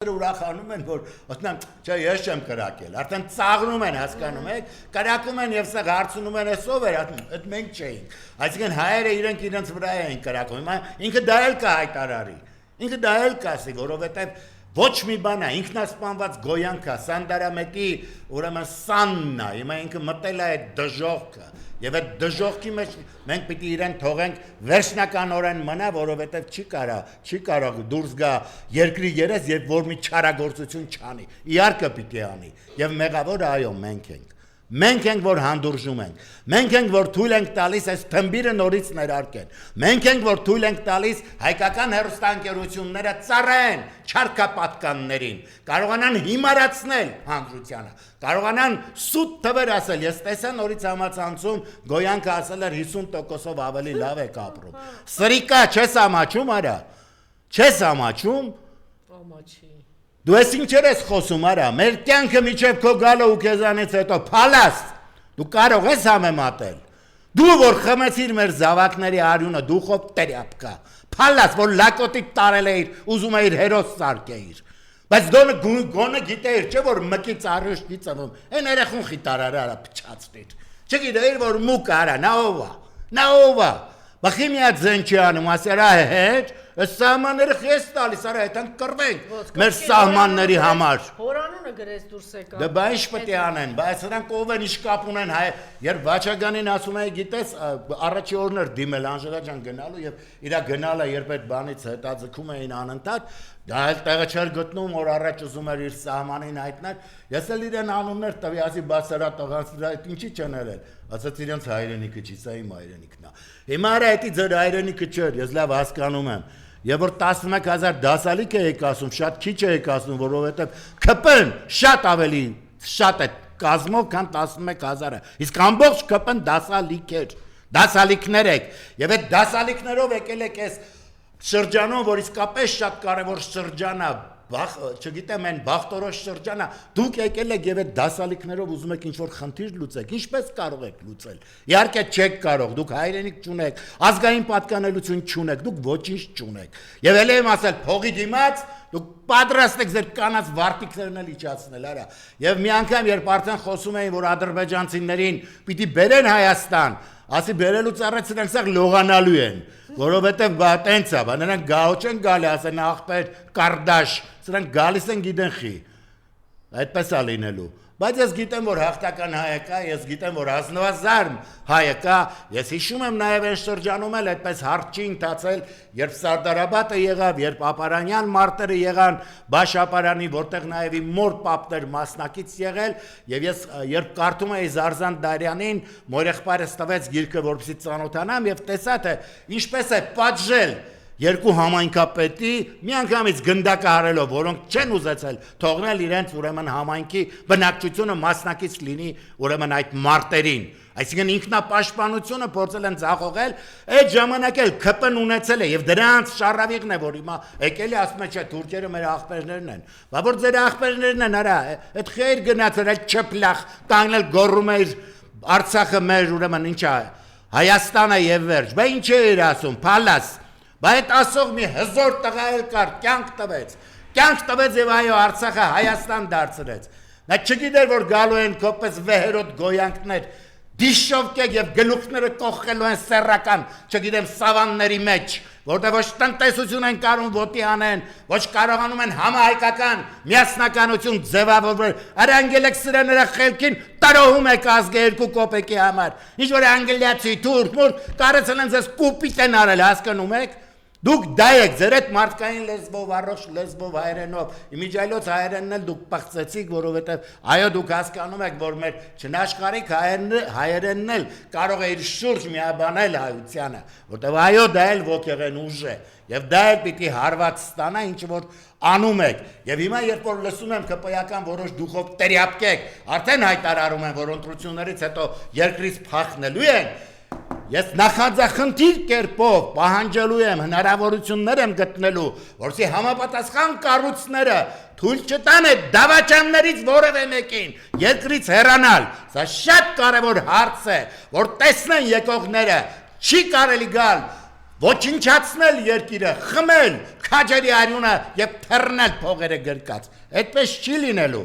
ուրախանում են, որ ասում չէ, ես չեմ կրակել, արդեն ծաղրում են, հասկանում եք, կրակում են եւ սա հարցնում են էսով էր, այդ մենք չէինք, այսինքն հայերը իրենք իրենց վրա էին կրակում, հիմա ինքը դա էլ կհայտարարի, ինքը դա էլ կասի, որովհետեւ ոչ մի բան է, ինքնասպանված գոյանք է, Սանդարամետի ուրեմն սանն է, հիմա ինքը մտել է այդ դժողքը, եւ այդ դժողքի մեջ մենք պիտի իրեն թողենք վերջնականորեն մնա, որովհետեւ չի կարող դուրս գա երկրի երես եւ որ մի չարագործություն չանի, իհարկե պիտի անի, եւ մեղավոր այո մենք ենք, որ հանդուրժում ենք, մենք ենք, որ թույլ ենք տալիս այս թմբիրը նորից ներարկեն, մենք ենք, որ թույլ ենք տալիս հայկական հեռուստաընկերությունները ծառայեն չարքապատկաններին, կարողանան հիմարացնել հանրությանը, կարողանան սուտ թվեր ասել, ես տեսա նորից համացանցում Գոյանքը ասել էր 50%-ով ավելի լավ եք ապրում, սրիկա չես ամաչում արա, չես ամաչում, Ամաչի Դու ես ինչեր ես խոսում արա, մեր կյանքը միջև քո գալը ու քեզանից հետո փալաս, դու կարող ես համեմատել, դու որ խմեցիր մեր զավակների արյունը, դու խոպ տերյապկա, փալաս, որ լակոտի տարել էիր, ուզում էիր հերոս սարքեիր, բայց գոնը գիտեիր, չէ որ մկից առյուշ չի ծվում, են երեխուն խիտարարը արա պչացնիր, չգիտեիր որ մուկ արա, նա ով է, բախի միատ զեն չի անում, ասերա հետ, Այս սահմանները խես տալիս, արա հետան կրվենք մեր սահմանների համար։ Հորանունը գրես դուրս եկա։ Դե բա ինչ պետք է անեն, բայց նրանք ով են ինչ կապ ունեն հայ, երբ Վաչագանին ասում էի, գիտես, առաջի օրն էր դիմել Անժելա ջան գնալու եւ իրա գնալը երբ այդ բանից հետաձգում էին անընդհատ, դա էլ տեղը չէր գտնում, որ առաջ ուզում էր իր սահմանին հայտնել։ Ես էլ իրեն անուններ տվի, ասի բասարա տղաց դրա ինչի չներել։ Ասաց իրենց հայրենիքը չի, սա իմ հայրենիքն է։ Հիմա արա էդի ձեր հայրենիքը չէր, ես լավ հասկանում եմ։ Եվ որ 11,000 դասալիկ եք ասում, շատ քիչ եք ասում, որովհետև ԿՊ-ն շատ ավելի շատ է կազմով, քան 11,000-ը։ Իսկ ամբողջ ԿՊ-ն դասալիկներ եք։ Եվ այդ դասալիկներով եկել եք այս շրջանում, որ իսկապես շատ կարևոր շրջան է, չգիտեմ, այն բախտորոշ շրջան է, դուք եկել եք եւ այդ դասալիկներով ուզում եք ինչ-որ խնդիր լուծեք, ինչպես կարող եք լուծել։ Իհարկե չեք կարող, դուք հայրենիք չունեք, ազգային պատկանելություն չունեք, դուք ոչինչ չունեք։ Եվ ելի եմ ասել, փողի դիմաց դուք պատրաստ եք ձեր կանած վարտիքներն էլ իջացնել, արա։ Եվ մի անգամ երբ արդեն խոսում էին, որ ադրբեջանցիներին պիտի բերեն Հայաստան, ասի բերելուց առաջ նրանք սա լողանալու են, որովհետև բա տենց է, բա նրանք գահո չեն գալի, ասեն աղբեր, կարդաշ, սրանք գալիս են գիտեն խի, այդպես է լինելու, բայց ես գիտեմ, որ հաղթական հայ կա, ես գիտեմ, որ ազնվազարմ հայ կա, ես հիշում եմ նաև այն շրջանում էլ այդպես հարց չի ընթացել, երբ Սարդարաբադը եղավ, երբ Ապարանյան մարտերը եղան, Բաշապարանի, որտեղ նաև իմ մոր պապներ մասնակից եղել, եւ ես երբ կարդում էի Զարզան Դարյանին, մոր եղբայրս տվեց գիրքը, որպեսզի ծանոթանամ եւ տեսա թե ինչպես է պատժել երկու համայնքապետի միանգամից գնդակը հարելով, որոնք չեն ուզեցել թողնել իրենց ուրեմն համայնքի բնակչությունը մասնակից լինի ուրեմն այդ մարտերին, այսինքն ինքնապաշտպանությունը փորձել են ձախողել, այդ ժամանակ էլ ԿՊ-ն ունեցել է եւ դրանց շարավիղն է, որ հիմա եկել է ասում է չէ թուրքերը մեր աղբերներն են, բա որ ձեր աղբերներն են, արա, այդ խեր գնացել այդ չփլախ, կանգնել գոռում է Արցախը մեր ուրեմն ինչ է, Հայաստանը եւ վերջ, բա ինչ է իր ասում, փալաս Բա այդ ասող մի հզոր տղա էլ կար, կյանք տվեց եւ այո Արցախը Հայաստան դարձրեց։ Նա չգիտեր որ գալու են կոպես վեհերոտ գոյանքներ, դիշովկեք եւ գլուխները կողքելու են սեռական, չգիտեմ սավանների մեջ, որտեղ ոչ տնտեսություն են կարող ոտի անեն, ոչ կարողանում են համահայկական միասնականություն ձևավորել։ Արանգելեք սրա նրա խելքին տարողում եք ազգը 2 կոպեկի համար։ Ինչ որ անգլիացի, թուրք, կարեցել են ձեզ կուպիտ են արել, հասկանում եք։ Դուք դա եք, ձեր այդ մարդկային լեզվով, առողջ լեզվով հայերենով, իմիջայլոց հայերենն էլ դուք պղծեցիք, որովհետև այո դուք հասկանում եք, որ մեր չնաշխարհիկ հայերենն էլ կարող է իր շուրջ միաբանել հայությանը, որտեղ այո դա էլ ոգեղեն ուժ է, եւ դա էլ պիտի հարված ստանա, ինչ որ անում եք, եւ հիմա երբ որ լսում եմ ԿՊ-ական որոշ դուխով տերյապկեք, արդեն հայտարարում են, որ ընտրություններից հետո երկրից փախնելու են Ես նախաձախնդիր կերպով պահանջելու եմ, հնարավորություններ եմ գտնելու, որսի համապատասխան կառույցները թույլ չտան այդ դավաճաններից որևէ մեկին երկրից հեռանալ։ Սա շատ կարևոր հարց է, որ տեսնեն եկողները, չի կարելի գալ ոչնչացնել երկիրը, խմել քաջերի արյունը եւ թռնել փողերը գրկած։ Այդպես չի լինելու։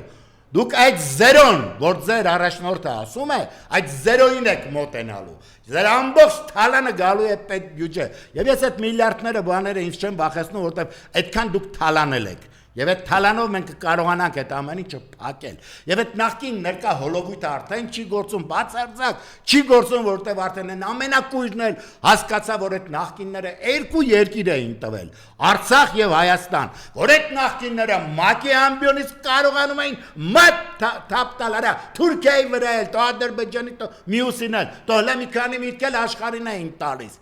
Դուք այդ զերոն, որ ձեր առաջնորդը ասում է, այդ զերոին եք մոտենալու։ Ձեր ամբողջ թալանը գալու է պետ բյուջե։ Եվ ես այդ միլիարդները բաները ինձ չեմ վախեցնում, որտեղ այդքան դուք թալանել եք։ Եվ այդ թալանով մենք կարողանանք այդ ամեն ինչը փակել։ Եվ այդ նախկին ներկա հոլովույթը արդեն չի գործում, բացարձակ չի գործում, որտեղ արդեն են ամենակույրն էլ հասկացա, որ այդ նախկինները երկու երկիր էին տվել, Արցախ եւ Հայաստան, որ այդ նախկինները ՄԱԿ-ի ամբիոնից կարողանում էին մատ թափ տալ արա Թուրքիայի վրա էլ, то Ադրբեջանի, то մյուսին էլ, то հələ մի քանի միտքել աշխարհին էին տալիս։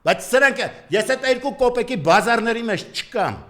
Բայց սրանք ես այդ երկու կոպեկի բազարների մեջ չկամ։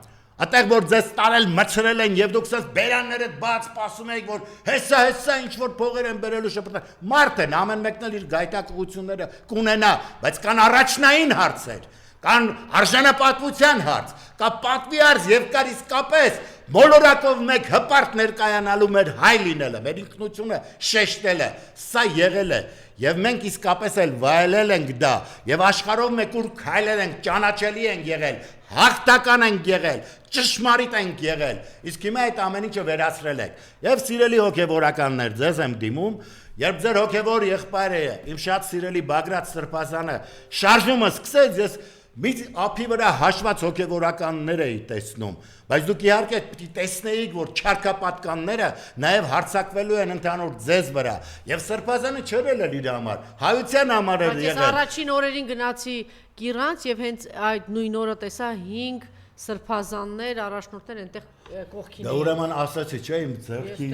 Այդտեղ որ ձեզ տարել մցրել են եւ դուք ասես բերաններդ բաց սպասում եք որ հեսա ինչ որ փողեր են բերելու շփոթ մարդ են ամեն մեկն էլ իր գայթակղությունները կունենա բայց կան առաջնային հարցեր կան արժանապատվության հարց կա պատվի արժ եւ կար իսկապես մոլորակով մեկ հպարտ ներկայանալու մեր հայ լինելը մեր ինքնությունը շեշտելը սա եղել է Եվ մենք իսկապես էլ վայելել ենք դա, եւ աշխարհով մեկ ուր քայլել ենք, ճանաչելի ենք եղել, հաղթական ենք եղել, ճշմարիտ ենք եղել, իսկ հիմա այդ ամեն ինչը վերացրել եք։ Եվ սիրելի հոգեվորականներ, ձեզ եմ դիմում, երբ ձեր հոգեվոր եղբայրը, իմ շատ սիրելի Բագրատ Սրբազանը շարժումը սկսեց, ես մի ափի վրա հաշված հոգեվորականներ էի տեսնում, բայց դուք իհարկե պիտի տեսնեիք, որ չարքապատկանները նաև հարձակվելու են ընդհանուր ձեզ վրա, եւ Սրբազանը չերել էր իր համար, հայության համար էր եղել։ Բայց ես առաջին օրերին գնացի Գիրանց եւ հենց այդ նույն օրը տեսա 5 սրբազաններ, առաջնորդներ այնտեղ կողքին։ Դա ուրեմն ասացի, չէ՞ իմ ձեռքի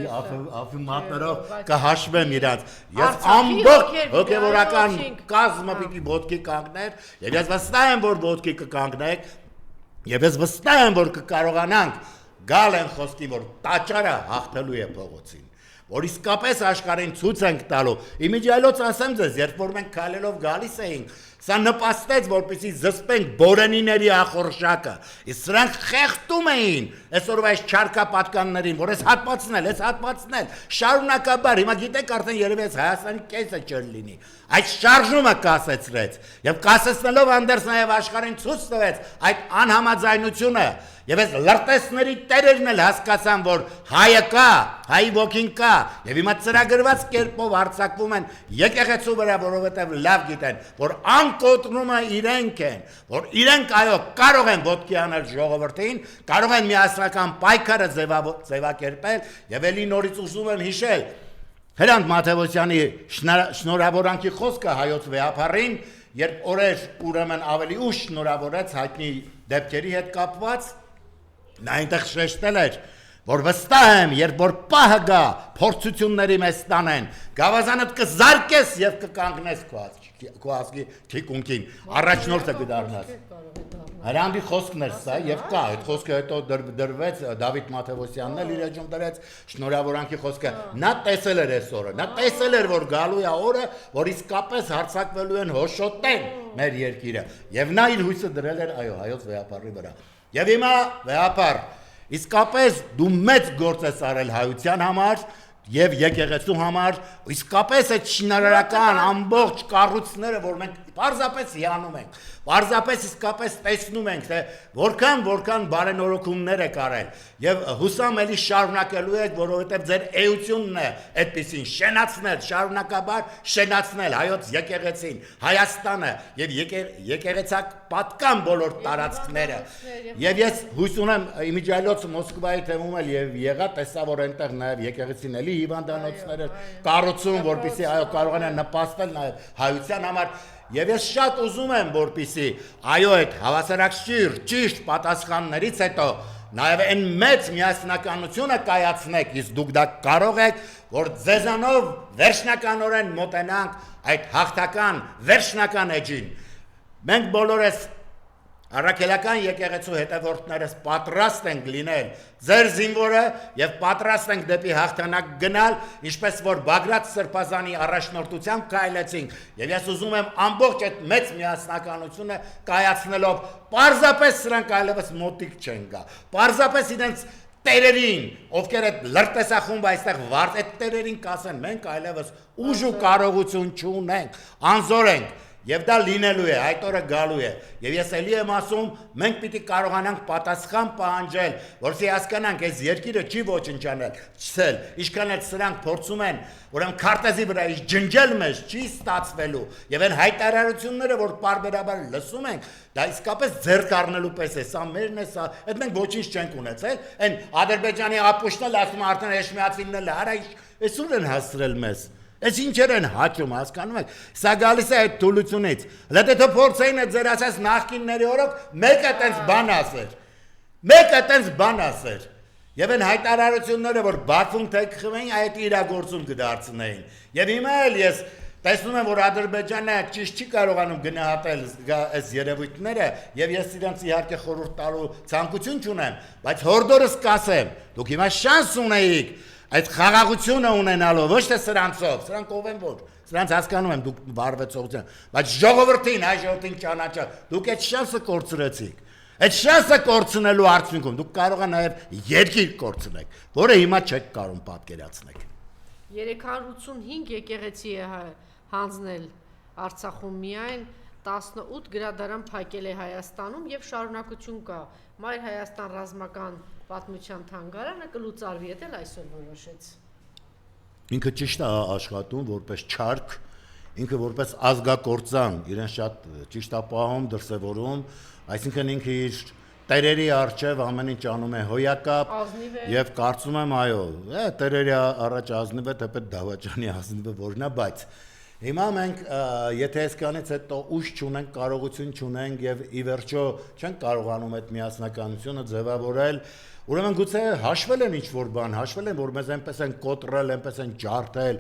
ափի մատներով կհաշվեմ իրանց։ Ես ամբողջ հոգեվորական կազմը պիտի ոտքի կանգներ, եւ ես վստահ եմ, որ ոտքի կկանգնեք, եւ ես վստահ եմ, որ կկարողանանք գալ են խոսքի, որ տաճարը հաղթելու է փողոցին։ Որ իսկապես աշխարհին ցույց ենք տալու։ Իմիջիայլոց ասեմ ձեզ, երբ որ մենք քայլելով գալիս էինք, սա նպաստեց, որպեսզի զսպենք բորենիների ախորժակը։ Իսկ սրանք խեղդում էին այսօրվա այս չարքապատկաններին, որ այս հատվածնել, շարունակաբար, հիմա գիտեք արդեն երևի այս Հայաստանի կեսը չեր լինի։ Այդ շարժումը կասեցրեց, եւ կասեցնելով անդերս նաեւ աշխարհին ցույց տվեց այդ անհամաձայնությունը, եւ այս լրտեսների տերերն էլ հասկացան, որ հայը կա, հայի ոգին կա, եւ հիմա ծրագրված կերպով հարձակվում են եկեղեցու վրա, որովհետեւ լավ գիտեն, որ անկոտրումը իրենք են, որ իրենք այո կարող են ոտքի անել ժողովրդին, կարող են միասնական պայքարը ձևակերպել եւ ելի նորից ուզում եմ հիշել Հրանտ Մաթեոսյանի շնորհավորանքի խոսքը հայոց վեհապարին, երբ օրեր ուրեմն ավելի ուշ շնորհավորեց հայտնի դեպքերի հետ կապված, նա այնտեղ շեշտել էր, որ վստահ եմ, երբ որ պահը գա, փորձությունների մեզ տանեն, գավազանդ կզարկես եւ կկանգնես քո ազգի թիկունքին, առաջնորդը կդառնաս։ Հրանտի խոսքն էր սա եւ կա, այդ խոսքը հետո դրվեց Դավիթ Մաթեոսյանն էլ իր էջում դրեց շնորհավորանքի խոսքը։ Նա տեսել էր այս օրը, նա տեսել էր, որ գալու է օրը, որ իսկապես հարձակվելու են հոշոտեն մեր երկիրը։ Եվ նա իր հույսը դրել էր այո, հայոց վեհապարի վրա։ Եվ հիմա վեհապար, իսկապես դու մեծ գործ ես արել հայության համար եւ եկեղեցու համար, իսկապես այդ շինարարական ամբողջ կառույցները, որ մենք պարզապես հիանում ենք, պարզապես իսկապես տեսնում ենք, թե որքան բարենորոգումներ եք արել եւ հուսամ էլի շարունակելու եք, որովհետեւ ձեր էությունն է այդպեսին շենացնել, շարունակաբար շենացնել հայոց եկեղեցին, Հայաստանը եւ եկեղեցակ պատկան բոլոր տարածքները։ Եվ ես հույս ունեմ իմիջիայլոց Մոսկվայի թեմում էլ եւ եղա տեսա, որ այնտեղ նաեւ եկեղեցին էլի հիվանդանոցները կառուցում, որպեսզի այո կարողանան նպաստել նաեւ հայության համար։ Եվ ես շատ ուզում եմ, որպեսզի այո այդ հավասարակշիռ ճիշտ պատասխաններից հետո նաև այն մեծ միասնականությունը կայացնեք, իսկ դուք դա կարող եք, որ ձեզանով վերջնականորեն մոտենանք այդ հաղթական վերջնական էջին։ Մենք բոլորս Առաքելական եկեղեցու հետևորդներս պատրաստ ենք լինել ձեր զինվորը եւ պատրաստ ենք դեպի հաղթանակ գնալ, ինչպես որ Բագրատ Սրբազանի առաջնորդությամբ քայլեցինք եւ ես ուզում եմ ամբողջ այդ մեծ միասնականությունը կայացնելով պարզապես սրանք այլևս մոտիկ չեն գա, պարզապես իրենց տերերին, ովքեր այդ լրտեսախումբը այստեղ վարդ այդ տերերին կասեն մենք այլևս ուժ ու կարողություն չունենք, անզոր ենք Եվ դա լինելու է, այդ օրը գալու է։ Եվ ես ելի եմ ասում, մենք պիտի կարողանանք պատասխան պահանջել, որովհետեւ հասկանանք, այս երկիրը չի ոչնչանել, չսել, ինչքան էլ սրանք փորձում են, ուրեմն քարտեզի վրա ջնջել մեզ, չի ստացվելու։ Եվ այն հայտարարությունները, որ պարբերաբար լսում ենք, դա իսկապես ձեռք առնելու պես է, սա մերն է, սա, այդ մենք ոչինչ չենք ունեցել։ Այն Ադրբեջանի ապուշտն էլ ասում արդեն Էշմիածինն էլ, արա այսուր են հասցրել մեզ։ Այս ինչեր են հաճում, հասկանում եք։ Սա գալիս է այդ թուլությունից։ Լեթե փորձեին այդ ձեր ասած նախկինների օրոք մեկը տենց բան ասեր։ Մեկը տենց բան ասեր։ Եվ այն հայտարարությունները, որ Բաքվում թեքվեին, այդ իրագործում կդարձնեին։ Եվ հիմա էլ ես տեսնում եմ, որ Ադրբեջանը ճիշտ չի կարողանում գնահատել այս երևույթները, եւ ես իրենց իհարկե խորհուրդ տալու ցանկություն չունեմ, բայց հորդորս կասեմ, դուք հիմա շանս ունեիք այդ խաղաղությունը ունենալով, ոչ թե սրանցով, սրանք ով են որ, սրանց հասկանում եմ, դուք վարվեցողության, բայց ժողովրդին, հայ ժողովրդին ճանաչա, դուք այդ շանսը կորցրեցիք, այդ շանսը կորցնելու արդյունքում, դուք կարող եք նաև երկիր կորցնեք, որը հիմա չեք կարող պատկերացնել։ 385 եկեղեցի է հանձնել Արցախում միայն 18 գրադարան փակել է Հայաստանում եւ շարունակություն կա։ Մայր Հայաստան ռազմական պատմության թանգարանը կլուծարվի, դա այսօր որոշեց։ Ինքը ճիշտ է աշխատում որպես չարք, ինքը որպես ազգակործան, իրեն շատ ճիշտ է պահում, դրսևորում, այսինքն ինքը իր տերերի արչև ամեն ինչ անում է հոյակապ եւ կարծում եմ այո, տերերի առաջ ազնիվ է, թեպետ Դավաճանի ազնիվ է որնա, բայց հիմա մենք եթե այսքանից հետո ուժ չունենք, կարողություն չունենք եւ ի վերջո չենք կարողանում այդ միասնականությունը ձևավորել, ուրեմն գուցե հաշվել են ինչ-որ բան, հաշվել են, որ մեզ այնպես են կոտրել, այնպես են ջարդել,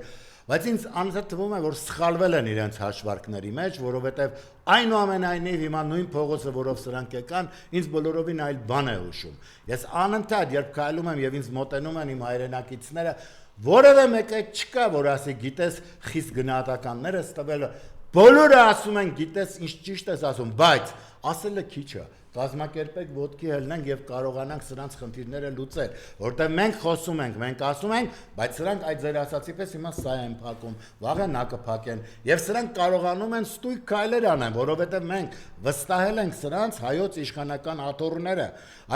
բայց ինձ անձամբ թվում է, որ սխալվել են իրենց հաշվարկների մեջ, որովհետեւ այնուամենայնիվ հիմա նույն փողոցը, որով սրանք եկան, ինձ բոլորովին այլ բան է հուշում։ Ես անընդհատ, երբ քայլում եմ եւ ինձ մոտենում են իմ հայրենակիցները, որևէ մեկը չկա, որ ասի, գիտես, խիստ գնահատականներ ես տվել, բոլորը ասում են, գիտես, ինչ ճիշտ ես ասում, բայց ասելը քիչ է, կազմակերպեք ոտքի հելնենք եւ կարողանանք սրանց խնդիրները լուծել, որտեղ մենք խոսում ենք, մենք ասում ենք, բայց սրանք այդ ձեր ասացի պես հիմա սա են փակում, վաղը նա կփակեն եւ սրանք կարողանում են ստույգ քայլեր անեն, որովհետեւ մենք վստահել ենք սրանց հայոց իշխանական աթոռները,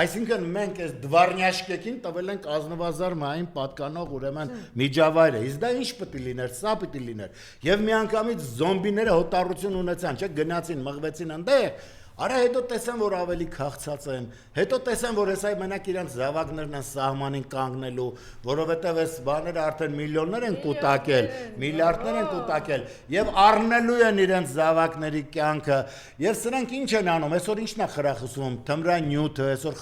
այսինքն մենք այս դվարնյաշկեքին տվել ենք ազնվազար մային պատկանող ուրեմն միջավայրը, իսկ դա ինչ պետք է լիներ, սա պետք է լիներ եւ միանգամից զոմբիները հոտառություն ունեցան, չէ, գնացին, մղվեցին այնտեղ Արա հետո տեսան, որ ավելի քաղցած են, հետո տեսան, որ հեսա մենակ իրանց զավակներն են սահմանին կանգնելու, որովհետև այս բաները արդեն միլիոններ են կուտակել, միլիարդներ են կուտակել, եւ առնելու են իրենց զավակների կյանքը, եւ սրանք ինչ են անում, այսօր ինչն է խրախուսվում, թմրանյութը, այսօր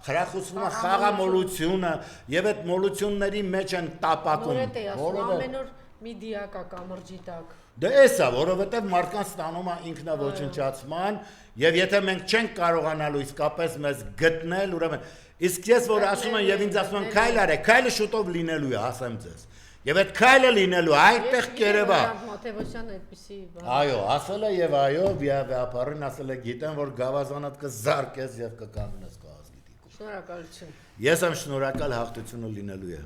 խրախուսվում է խաղամոլությունը, եւ այդ մոլությունների մեջ են տապակում, ամեն օր մի դիակա կամրջի տակ։ Դե էսա, որովհետև մարդկանց ստանում է ինքնաոչնչացման, եւ եթե մենք չենք կարողանալու իսկապես մեզ գտնել, ուրեմն իսկ ես որ ասում եմ եւ ինձ ասում են քայլ արեք, քայլը շուտով լինելու է, ասեմ ձեզ։ Եվ այդ քայլը լինելու է, այդտեղ կերևա։ Մոթեվոսյան այդպեսի բան։ Այո, ասել է եւ այո, վիապարին ասել է գիտեմ, որ գավազանդ կզարկես եւ կկանգնես կազգի դիկու։ Շնորհակալություն։ Ես եմ շնորհակալ, հաղթությունը լինելու է։